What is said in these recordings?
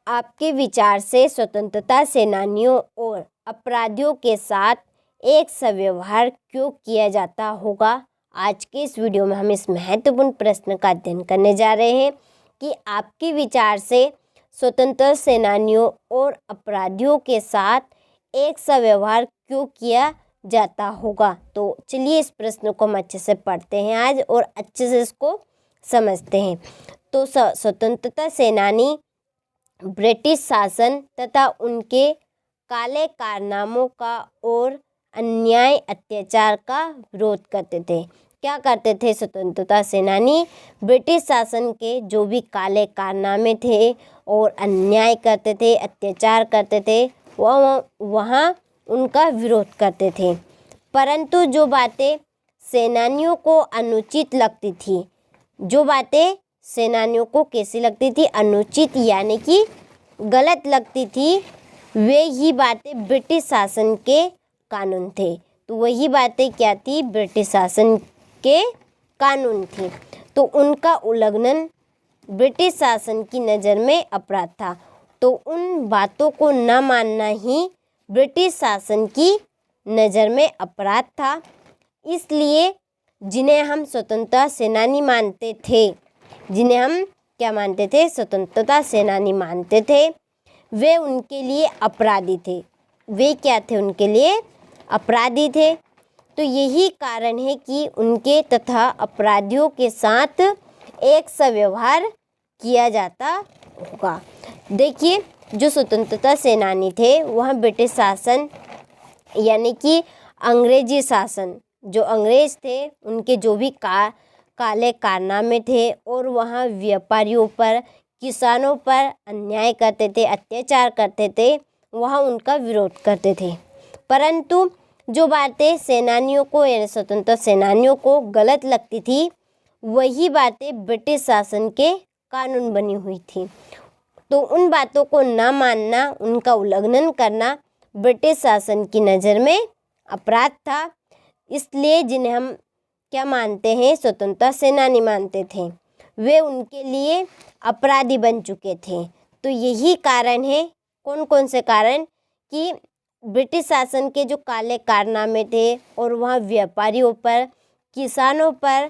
आपके विचार से स्वतंत्रता सेनानियों और अपराधियों के साथ एक सा व्यवहार क्यों किया जाता होगा? आज के इस वीडियो में हम इस महत्वपूर्ण प्रश्न का अध्ययन करने जा रहे हैं कि आपके विचार से स्वतंत्रता सेनानियों और अपराधियों के साथ एक सा व्यवहार क्यों किया जाता होगा। तो चलिए इस प्रश्न को हम अच्छे से पढ़ते हैं आज और अच्छे से इसको समझते हैं। तो स्वतंत्रता सेनानी ब्रिटिश शासन तथा उनके काले कारनामों का और अन्याय अत्याचार का विरोध करते थे। क्या करते थे स्वतंत्रता सेनानी? ब्रिटिश शासन के जो भी काले कारनामे थे और अन्याय करते थे, अत्याचार करते थे, वहाँ उनका विरोध करते थे। परंतु जो बातें सेनानियों को अनुचित लगती थी, जो बातें सेनानियों को कैसी लगती थी? अनुचित यानी कि गलत लगती थी, वे ही बातें ब्रिटिश शासन के कानून थे। तो वही बातें क्या थी? ब्रिटिश शासन के कानून थे। तो उनका उल्लंघन ब्रिटिश शासन की नज़र में अपराध था। तो उन बातों को न मानना ही ब्रिटिश शासन की नज़र में अपराध था। इसलिए जिन्हें हम स्वतंत्रता सेनानी मानते थे, जिन्हें हम क्या मानते थे? स्वतंत्रता सेनानी मानते थे, वे उनके लिए अपराधी थे। वे क्या थे? उनके लिए अपराधी थे। तो यही कारण है कि उनके तथा अपराधियों के साथ एक सा व्यवहार किया जाता होगा। देखिए, जो स्वतंत्रता सेनानी थे वह ब्रिटिश शासन यानी कि अंग्रेजी शासन, जो अंग्रेज थे उनके जो भी काले कारनामे थे और वहाँ व्यापारियों पर, किसानों पर अन्याय करते थे, अत्याचार करते थे, वहाँ उनका विरोध करते थे। परंतु जो बातें सेनानियों को यानी स्वतंत्रता सेनानियों को गलत लगती थी, वही बातें ब्रिटिश शासन के कानून बनी हुई थी। तो उन बातों को ना मानना, उनका उल्लंघन करना ब्रिटिश शासन की नज़र में अपराध था। इसलिए जिन्हें हम क्या मानते हैं? स्वतंत्रता सेनानी मानते थे, वे उनके लिए अपराधी बन चुके थे। तो यही कारण है, कौन कौन से कारण? कि ब्रिटिश शासन के जो काले कारनामे थे और वहाँ व्यापारियों पर, किसानों पर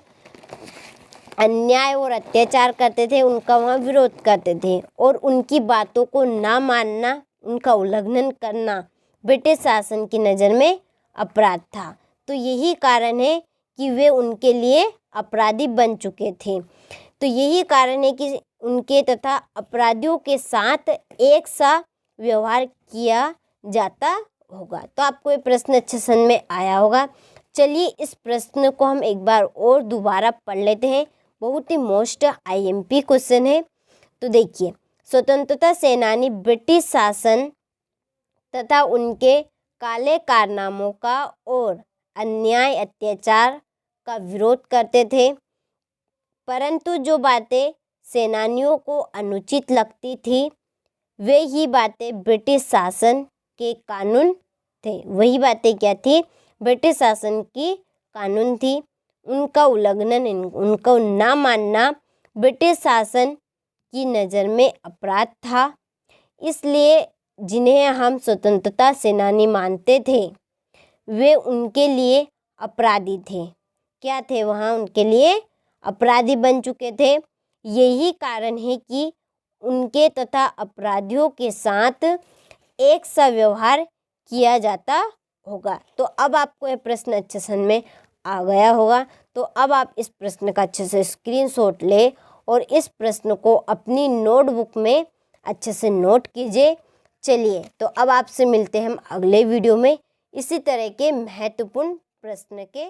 अन्याय और अत्याचार करते थे, उनका वहाँ विरोध करते थे और उनकी बातों को ना मानना, उनका उल्लंघन करना ब्रिटिश शासन की नज़र में अपराध था। तो यही कारण है कि वे उनके लिए अपराधी बन चुके थे। तो यही कारण है कि उनके तथा अपराधियों के साथ एक सा व्यवहार किया जाता होगा। तो आपको ये प्रश्न अच्छे समझ में आया होगा। चलिए इस प्रश्न को हम एक बार और दोबारा पढ़ लेते हैं। बहुत ही मोस्ट IMP क्वेश्चन है। तो देखिए, स्वतंत्रता सेनानी ब्रिटिश शासन तथा उनके काले कारनामों का और अन्याय अत्याचार का विरोध करते थे। परंतु जो बातें सेनानियों को अनुचित लगती थी, वे ही बातें ब्रिटिश शासन के कानून थे। वही बातें क्या थी? ब्रिटिश शासन की कानून थी। उनका उल्लंघन, उनको ना मानना ब्रिटिश शासन की नज़र में अपराध था। इसलिए जिन्हें हम स्वतंत्रता सेनानी मानते थे, वे उनके लिए अपराधी थे। क्या थे? वहाँ उनके लिए अपराधी बन चुके थे। यही कारण है कि उनके तथा अपराधियों के साथ एक सा व्यवहार किया जाता होगा। तो अब आपको यह प्रश्न अच्छे समझ में आ गया होगा। तो अब आप इस प्रश्न का अच्छे से स्क्रीनशॉट ले और इस प्रश्न को अपनी नोटबुक में अच्छे से नोट कीजिए। चलिए, तो अब आपसे मिलते हैं हम अगले वीडियो में इसी तरह के महत्वपूर्ण प्रश्न के